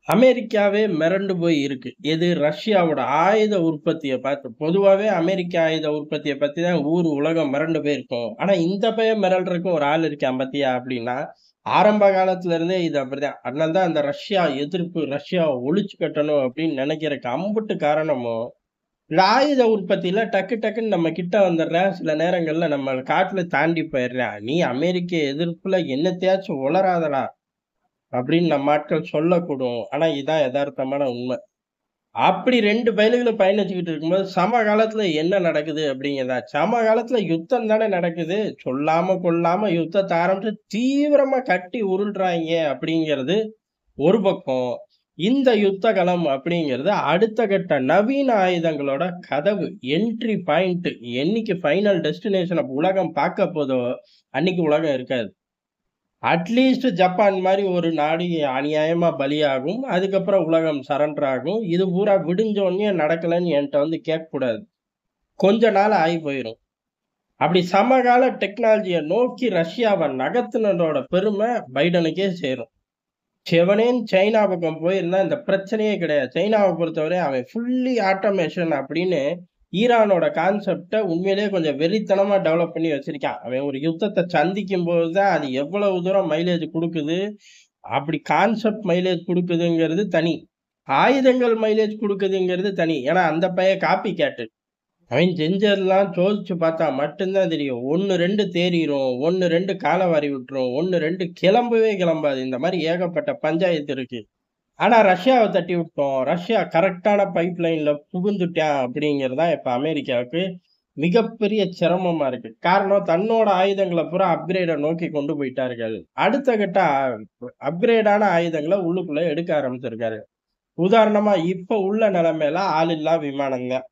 அமெரிக்காவே மிரண்டு போய் இருக்கு. எது? ரஷ்யாவோட ஆயுத உற்பத்திய பார்த்து. பொதுவாவே அமெரிக்க ஆயுத உற்பத்திய பத்தி தான் ஊர் உலகம் மிரண்டு போயிருக்கும். ஆனா இந்த பையன் மிரள்றதுக்கு ஒரு ஆள் இருக்கான் பாத்தியா? அப்டின்னா, ஆரம்ப காலத்துல இருந்தே இது அப்படிதான். அதனால தான் அந்த ரஷ்யா எதிர்ப்பு, ரஷ்யாவ ஒழிச்சு கட்டணும் அப்டின்னு நெனைக்கிறக்கு அம்புட்டு காரணமும், இந்த ஆயுத உற்பத்தியில டக்கு டக்குன்னு நம்ம கிட்ட வந்துடுறான். சில நேரங்கள்ல நம்ம காட்டுல தாண்டி போயிடுறான். "நீ அமெரிக்க எதிர்ப்புல என்னத்தையாச்சும் உளறாதடா!" அப்படின்னு நம்ம ஆட்கள் சொல்லக்கூடும். ஆனா இதான் எதார்த்தமான உண்மை. அப்படி 2 பயலுகளும் பயணிச்சுக்கிட்டு இருக்கும்போது, சமகாலத்துல என்ன நடக்குது அப்படிங்கிறதா, சமகாலத்துல யுத்தம் தானே நடக்குது. சொல்லாம கொள்ளாம யுத்தத்த ஆரம்பிச்சு தீவிரமா கட்டி உருள்றாய்ங்க அப்படிங்கிறது ஒரு பக்கம். இந்த யுத்த களம் அப்படிங்கிறது அடுத்த கட்ட நவீன ஆயுதங்களோட கதவு, என்ட்ரி பாயிண்ட். என்னைக்கு ஃபைனல் டெஸ்டினேஷன உலகம் பார்க்க போதோ, அன்னைக்கு உலகம் இருக்காது. அட்லீஸ்ட் ஜப்பான் மாரி ஒரு நாடு அநியாயமா பலியாகும். அதுக்கப்புறம் உலகம் சரண்டர் ஆகும். இது பூரா விடிஞ்ச உடனே நடக்கலன்னு என்ட்ட வந்து கேட்கக்கூடாது. கொஞ்ச நாள் ஆயி போயிரும். அப்படி சமகால டெக்னாலஜிய நோக்கி ரஷ்யாவ நகர்த்துனதோட பெருமை பைடனுக்கே சேரும். செவனேன்னு சைனா பக்கம் போயிருந்தா இந்த பிரச்சனையே கிடையாது. சைனாவ பொறுத்தவரை அவன் ஃபுல்லி ஆட்டோமேஷன் அப்படின்னு ஈரானோட கான்செப்ட்ட உண்மையிலேயே கொஞ்சம் வெறித்தனமா டெவலப் பண்ணி வச்சிருக்கான். அவன் ஒரு யுத்தத்த சந்திக்கும்போது தான் அது எவ்வளவு தூரம் மைலேஜ் குடுக்குது, அப்படி கான்செப்ட் மைலேஜ் குடுக்குதுங்கிறது தனி. ஆயுதங்கள் மைலேஜ் குடுக்குதுங்கிறது தனி. ஏன்னா அந்த பையன் காப்பி கேட்டு. அவன் செஞ்சதெல்லாம் சோதிச்சு பார்த்தா மட்டும் தான் தெரியும். 1, 2 தேறிரும். 1, 2 கால வாரி விட்டுரும். 1, 2 கிளம்பவே கிளம்பாது. இந்த மாரி ஏகப்பட்ட பஞ்சாயத்து இருக்கு. ஆனா ரஷ்யாவ தட்டி விட்டோம். ரஷ்யா கரெக்ட்டான பைப் லைன்ல புகுந்துட்டான் அப்படிங்கிறது தான் இப்ப அமெரிக்காவுக்கு மிகப்பெரிய சிரமமா இருக்கு. காரணம் தன்னோட ஆயுதங்கள பூரா அப்கிரேட நோக்கி கொண்டு போயிட்டார்கள். அடுத்த கட்ட அப்கிரேடான ஆயுதங்கள உள்ளுக்குள்ள எடுக்க ஆரம்பிச்சிருக்காரு. உதாரணமா இப்ப உள்ள நிலைமையில ஆளில்லா விமானம் தான்.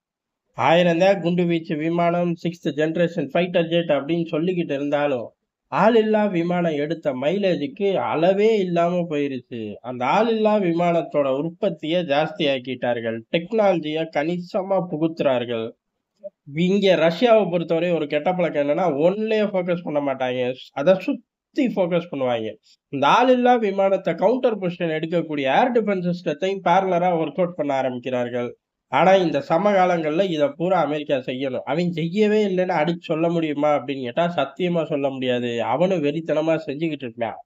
1000 தான் குண்டு வீச்சு விமானம், 6த் ஜெனரேஷன் ஃபைட்டர் ஜெட் அப்படின்னு சொல்லிக்கிட்டு இருந்தாலும், ஆளில்லா விமானம் எடுத்த மைலேஜுக்கு அளவே இல்லாம போயிருச்சு. அந்த ஆளில்லா விமானத்தோட உற்பத்திய ஜாஸ்தியாக்கிட்டார்கள். டெக்னாலஜிய கணிசமா புகுத்துறார்கள். இங்க ரஷ்யாவ பொறுத்தவரை ஒரு கெட்ட பழக்கம் என்னன்னா, ஒண்லயே ஃபோக்கஸ் பண்ண மாட்டாய்ங்க. அத சுத்தி ஃபோக்கஸ் பண்ணுவாய்ங்க. இந்த ஆளில்லா விமானத்த கவுண்டர் பொசிஷன் எடுக்கக்கூடிய ஏர் டிஃபென்ஸ் சிஸ்டத்தையும் பேரலரா ஒர்க் அவுட் பண்ண ஆரம்பிக்கிறார்கள். ஆனா, இந்த சமகாலங்கள்ல இத பூரா அமெரிக்கா செய்யணும். அவன் செய்யவே இல்லன்னு அடிச்சு சொல்ல முடியுமா அப்படின்னு கேட்டா, சத்தியமா சொல்ல முடியாது. அவனும் வெறித்தனமா செஞ்சுகிட்டு இருக்கான்.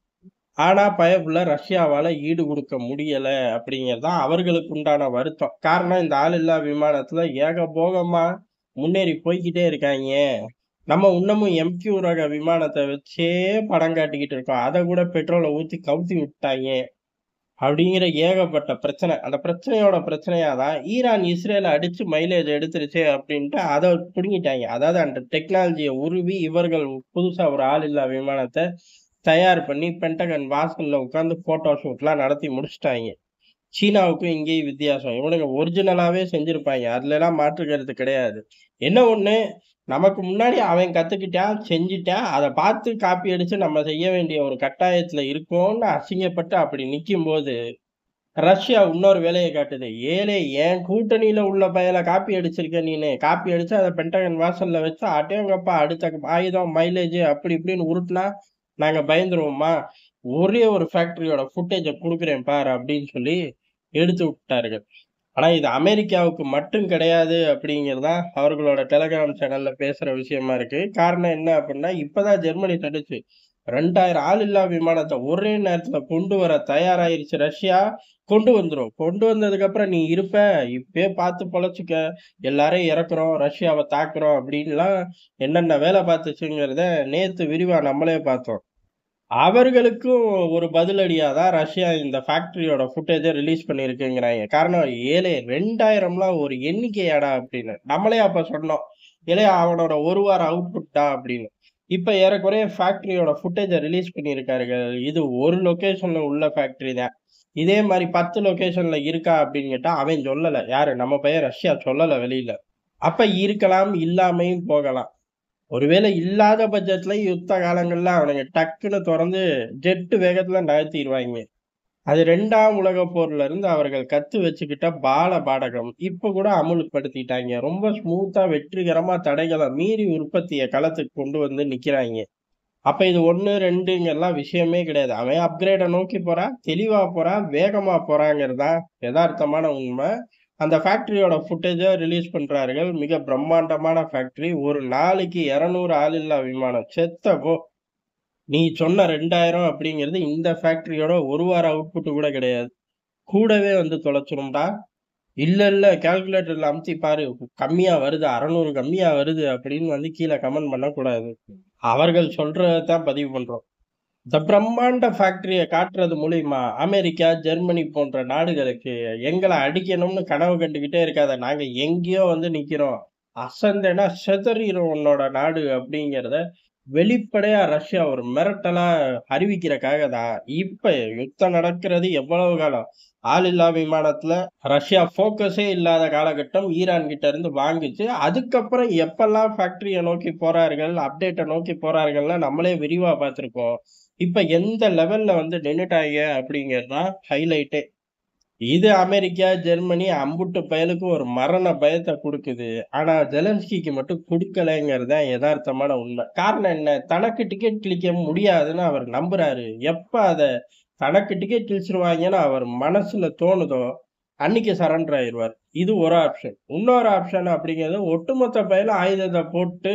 ஆனா, பயப்புள்ள ரஷ்யாவால ஈடு குடுக்க முடியல அப்படிங்கிறது தான் அவர்களுக்கு உண்டான வருத்தம். காரணம் இந்த ஆளில்லா விமானத்துல ஏகபோகமா முன்னேறி போய்க்கிட்டே இருக்காய்ங்க. நம்ம இன்னமும் MQ ரக விமானத்த வச்சே படம் காட்டிக்கிட்டு இருக்கோம். அத கூட பெட்ரோல ஊத்தி கவுத்தி விட்டாய்ங்க. அப்படிங்கிற ஏகப்பட்ட பிரச்சனை. அந்த பிரச்சனையோட பிரச்சனையா தான் ஈரான் இஸ்ரேல அடிச்சு மைலேஜ் எடுத்துருச்சு அப்படின்ட்டு அத புடுங்கிட்டாய்ங்க. அதாவது அந்த டெக்னாலஜிய உருவி இவர்கள் புதுசா ஒரு ஆளில்லா விமானத்த தயார் பண்ணி பென்டகன் வாசல்ல உட்கார்ந்து போட்டோ ஷூட்லாம் நடத்தி முடிச்சுட்டாய்ங்க. சீனாவுக்கும் இங்கேயும் வித்தியாசம். இவனுங்க ஒரிஜினலாவே செஞ்சிருப்பாய்ங்க. அதுலலாம் மாற்று கருத்து கிடையாது. என்ன ஒண்ணு, நமக்கு முன்னாடி அவன் கத்துக்கிட்டான், செஞ்சுட்டான். அத பார்த்து காப்பி அடிச்சு நம்ம செய்ய வேண்டிய ஒரு கட்டாயத்துல இருக்கோம்னு அசிங்கப்பட்டு அப்படி நிக்கும்போது, ரஷ்யா இன்னொரு வேலைய காட்டுது. "ஏலே என் கூட்டணியில உள்ள பயல காப்பி அடிச்சிருக்க நீனு. காப்பி அடிச்சு அத பென்டகன் வாசல்ல வச்சு, அடேங்கப்பா அடுத்த ஆயுதம், மைலேஜ் அப்படி இப்படின்னு உருட்டுனா, நாங்க பயந்துருவோமா? ஒரே ஒரு ஃபேக்டரியோட ஃபுட்டேஜ குடுக்குறேன் பாரு" அப்படின்னு சொல்லி எடுத்து விட்டார்கள். ஆனா இது அமெரிக்காவுக்கு மட்டும் கிடையாது அப்படிங்கிறது தான் அவர்களோட டெலகிராம் சேனல்ல பேசுற விஷயமா இருக்கு. காரணம் என்ன அப்படின்னா, இப்பதான் ஜெர்மனி தடுச்சு 2000 ஆளில்லா விமானத்த ஒரே நேரத்துல கொண்டு வர தயாராயிருச்சு ரஷ்யா. கொண்டு வந்துரும். கொண்டு வந்ததுக்கு அப்புறம் நீ இருப்ப, இப்பயே பார்த்து பொழச்சுக்க. எல்லாரையும் இறக்குறோம், ரஷ்யாவ தாக்குறோம் அப்படின்லாம் என்னென்ன வேலை பார்த்துச்சுங்கிறத நேத்து விரிவா நம்மளே பார்த்தோம். அவர்களுக்கும் ஒரு பதிலடியா தான் ரஷ்யா இந்த ஃபேக்டரியோட ஃபுட்டேஜ ரிலீஸ் பண்ணியிருக்குங்கிறாய்ங்க. காரணம், "ஏலே 2000லாம் ஒரு எண்ணிக்கையாடா?" அப்படின்னு. நம்மளே அப்ப சொன்னோம். "ஏலே அவனோட 1 வார அவுட்புட்டா" அப்படின்னு. இப்ப ஏறக்குறைய ஃபேக்டரியோட ஃபுட்டேஜ ரிலீஸ் பண்ணியிருக்கார்கள். இது ஒரு லொகேஷன்ல உள்ள ஃபேக்டரி தான். இதே மாரி 10 லொகேஷன்ல இருக்கா அப்படின்னு கேட்டா, அவன் சொல்லல. யாரு? நம்ம பையன் ரஷ்யா சொல்லல வெளியில. அப்ப இருக்கலாம், இல்லாமையும் போகலாம். ஒருவேளை இல்லாத பட்சத்துல யுத்த காலங்கள்ல அவனுங்க டக்குன்னு தொறந்து ஜெட் வேகத்துல நகர்த்திருவாய்ங்க. அது 2ஆம் உலகப் போர்ல இருந்து அவர்கள் கத்து வச்சுக்கிட்ட பால பாடகம். இப்ப கூட அமுல்படுத்திட்டாய்ங்க. ரொம்ப ஸ்மூத்தா வெற்றிகரமா தடைகள மீறி உற்பத்திய களத்துக்கு கொண்டு வந்து நிக்கிறாய்ங்க. அப்ப இது 1, 2ங்கெல்லாம் விஷயமே கிடையாது. அவன் அப்கிரேட நோக்கி போறான், தெளிவா போறான், வேகமா போறாங்கிறது தான் எதார்த்தமான உண்மை. அந்த ஃபேக்டரியோட ஃபுட்டேஜ ரிலீஸ் பண்றார்கள். மிக பிரம்மாண்டமான ஃபேக்டரி. ஒரு நாளைக்கு 200 ஆளில்லா விமானம். செத்த போ! நீ சொன்ன 2000 அப்படிங்கிறது இந்த ஃபேக்டரியோட 1 வார அவுட்புட் கூட கிடையாது. கூடவே வந்து தொலைச்சிரும்டா. இல்ல, இல்ல கால்குலேட்டர்ல அமுத்தி பாரு. கம்மியா வருது. 600 கம்மியா வருது அப்படின்னு வந்து கீழ கமெண்ட் பண்ணக்கூடாது. அவர்கள் சொல்றத தான் பதிவு பண்றோம். இந்த பிரம்மாண்ட ஃபேக்டரிய காட்டுறது மூலியமா, அமெரிக்கா, ஜெர்மனி போன்ற நாடுகளுக்கு எங்கள அடிக்கணும்னு கனவு கண்டுகிட்டே இருக்காத. நாங்க எங்கேயோ வந்து நிக்கிறோம். அசந்தேன்னா சிதறிரும் உன்னோட நாடு அப்படிங்கிறத வெளிப்படையா ரஷ்யா ஒரு மிரட்டலா அறிவிக்கிறக்காக தான். இப்ப யுத்தம் நடக்கிறது எவ்வளவு காலம்? ஆளில்லா விமானத்துல ரஷ்யா ஃபோக்கஸே இல்லாத காலகட்டம் ஈரான் கிட்ட இருந்து வாங்குச்சு. அதுக்கப்புறம் எப்பல்லாம் ஃபேக்டரிய நோக்கி போறார்கள், அப்டேட்ட நோக்கி போறார்கள்ன்னு நம்மளே விரிவா பார்த்திருக்கோம். இப்ப எந்த லெவல்ல வந்து நின்னுட்டாய்ங்க அப்படிங்கிறது தான் ஹைலைட்டே. இது அமெரிக்கா, ஜெர்மனி அம்புட்டு பயலுக்கும் ஒரு மரண பயத்த குடுக்குது. ஆனா ஜெலன்ஸ்கிக்கு மட்டும் குடுக்கலைங்கிறது தான் எதார்த்தமான உண்மை. காரணம் என்ன? தனக்கு டிக்கெட் கிழிக்க முடியாதுன்னு அவர் நம்புறாரு. எப்ப அத தனக்கு டிக்கெட் கிழிச்சிருவாங்கன்னு அவர் மனசுல தோணுதோ, அன்னைக்கு சரண்டர் ஆயிருவார். இது ஒரு ஆப்ஷன். இன்னொரு ஆப்ஷன் அப்படிங்கிறது ஒட்டுமொத்த பயலும் ஆயுதத்த போட்டு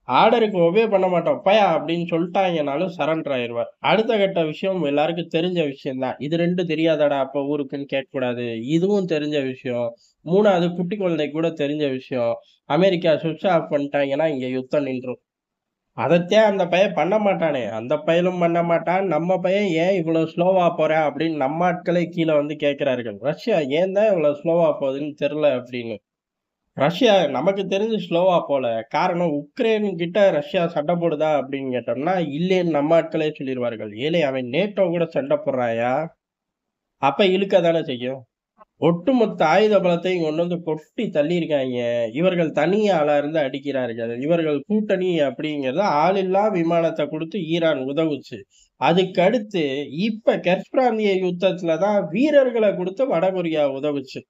ஆர்டருக்கு ஒபே பண்ண மாட்டோம். போயா அப்படின்னு சொல்ட்டாய்ங்கனாலும் சரண்டர் ஆயிருவார். அடுத்த கட்ட விஷயம் எல்லாருக்கும் தெரிஞ்ச விஷயம் தான். இது 2 தெரியாதாடா அப்ப ஊருக்குன்னு கேட்கக்கூடாது. இதுவும் தெரிஞ்ச விஷயம். 3வது குட்டி குழந்தைக்கு கூட தெரிஞ்ச விஷயம். அமெரிக்கா ஸ்விட்ச் ஆஃப் பண்ணிட்டாங்கன்னா இங்க யுத்தம் நின்றும். அதத்தான் அந்த பையன் பண்ண மாட்டானே. அந்த பயலும் பண்ண மாட்டான். நம்ம பையன் ஏன் இவ்வளவு ஸ்லோவா போறான் அப்படின்னு நம்ம ஆட்களே கீழ வந்து கேட்கிறார்கள். ரஷ்யா ஏன் தான் இவ்வளவு ஸ்லோவா போகுதுன்னு தெரியல அப்படின்னு. ரஷ்யா நமக்கு தெரிஞ்சு ஸ்லோவா போல. காரணம் உக்ரைன் கிட்ட ரஷ்யா சண்டை போடுதா அப்படின்னு கேட்டோம்னா, இல்லைன்னு நம்ம ஆட்களே சொல்லிருவார்கள். ஏலே அவன் நேட்டோ கூட சண்டை போடுறான்யா. அப்ப இழுக்க தானே செய்யும். ஒட்டுமொத்த ஆயுத பலத்தையும் கொண்டு வந்து கொட்டி தள்ளியிருக்காய்ங்க. இவர்கள் தனி ஆளா இருந்து அடிக்கிறார்கள். இவர்கள் கூட்டணி அப்படிங்கிறது ஆளில்லா விமானத்த குடுத்து ஈரான் உதவுச்சு. அதுக்கு அடுத்து இப்ப கெர்ச் பிராந்திய யுத்தத்துல தான் வீரர்கள குடுத்து வடகொரியா உதவுச்சு.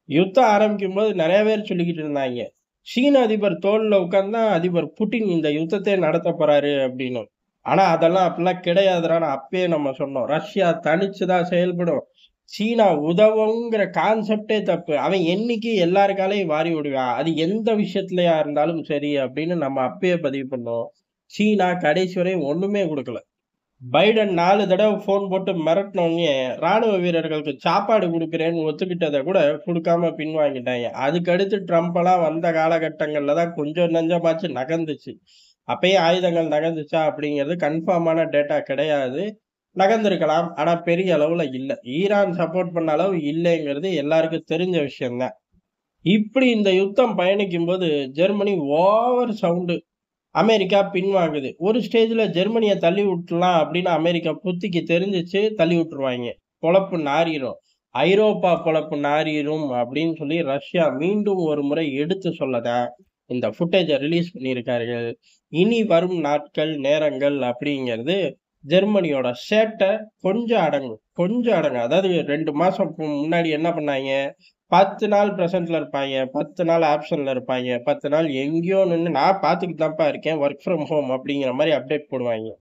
யுத்தம் ஆரம்பிக்கும்போது நெறைய பேர் சொல்லிக்கிட்டு இருந்தாய்ங்க. சீன அதிபர் தோள்ல உட்கார்ந்தா அதிபர் புட்டின் இந்த யுத்தத்தையே நடத்தப் போறாரு அப்படின்னு. ஆனா அதெல்லாம் அப்படிலாம் கிடையாதுடான்னு அப்பயே நம்ம சொன்னோம். ரஷ்யா தனிச்சு தான் செயல்படும். சீனா உதவுங்கிற கான்செப்டே தப்பு. அவன் என்னைக்கு எல்லார் காலையும் வாரி விடுவான். அது எந்த விஷயத்துலயா இருந்தாலும் சரி அப்படின்னு நம்ம அப்பயே பதிவு பண்ணோம். சீனா கடைசி வரை ஒண்ணுமே குடுக்கல. பைடன் 4 தடவ ஃபோன் போட்டு மிரட்டுனோனயே, ராணுவ வீரர்களுக்கு சாப்பாடு குடுக்குறேன்னு ஒத்துக்கிட்டத கூட குடுக்காம பின்வாங்கிட்டாய்ங்க. அதுக்கு அடுத்து ட்ரம்ப்லாம் வந்த காலகட்டங்கள்ல தான் கொஞ்சம் நஞ்சமாச்சு நகர்ந்துச்சு. அப்பயே ஆயுதங்கள் நகர்ந்துச்சா அப்படிங்கிறது கன்ஃபார்மான டேட்டா கிடையாது. நகர்ந்திருக்கலாம். ஆனா பெரிய அளவுல இல்ல. ஈரான் சப்போர்ட் பண்ண அளவு இல்லைங்கிறது எல்லாருக்கும் தெரிஞ்ச விஷயம் தான். இப்படி இந்த யுத்தம் பயணிக்கும்போது ஜெர்மனி ஓவர் சவுண்டு அமெரிக்கா பின்வாங்குது. ஒரு ஸ்டேஜ்ல ஜெர்மனிய தள்ளி விட்டுறலாம் அப்படின்னு அமெரிக்கா புத்திக்கு தெரிஞ்சுச்சு, தள்ளி விட்டுருவாய்ங்க. பொழப்பு நாறிரும். ஐரோப்பா பொழப்பு நாறிரும் அப்படின்னு சொல்லி ரஷ்யா மீண்டும் ஒரு முறை எடுத்து சொல்லதான் இந்த ஃபுட்டேஜ ரிலீஸ் பண்ணியிருக்கார்கள். இனி வரும் நாட்கள், நேரங்கள் அப்படிங்கிறது ஜெர்மனியோட சேட்டை கொஞ்சம் அடங்கும். கொஞ்சம் அடங்கும். அதாவது 2 மாசம் முன்னாடி என்ன பண்ணாய்ங்க, 10 நாள் பிரசன்ட்ல இருப்பாய்ங்க. 10 நாள் ஆப்ஷன்ல இருப்பாய்ங்க. 10 நாள் எங்கேயோ நின்னு நான் பார்த்துக்கிட்டு தான்ப்பா இருக்கேன். வொர்க் ஃப்ரம் ஹோம் அப்படிங்கிற மாரி அப்டேட் போடுவாய்ங்க.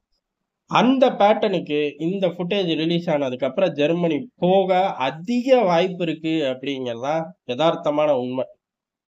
அந்த பேட்டர்னுக்கு இந்த ஃபுட்டேஜ் ரிலீஸ் ஆனதுக்கு அப்புறம் ஜெர்மனி போக அதிக வாய்ப்பு இருக்கு அப்படிங்கிறது தான் எதார்த்தமான உண்மை.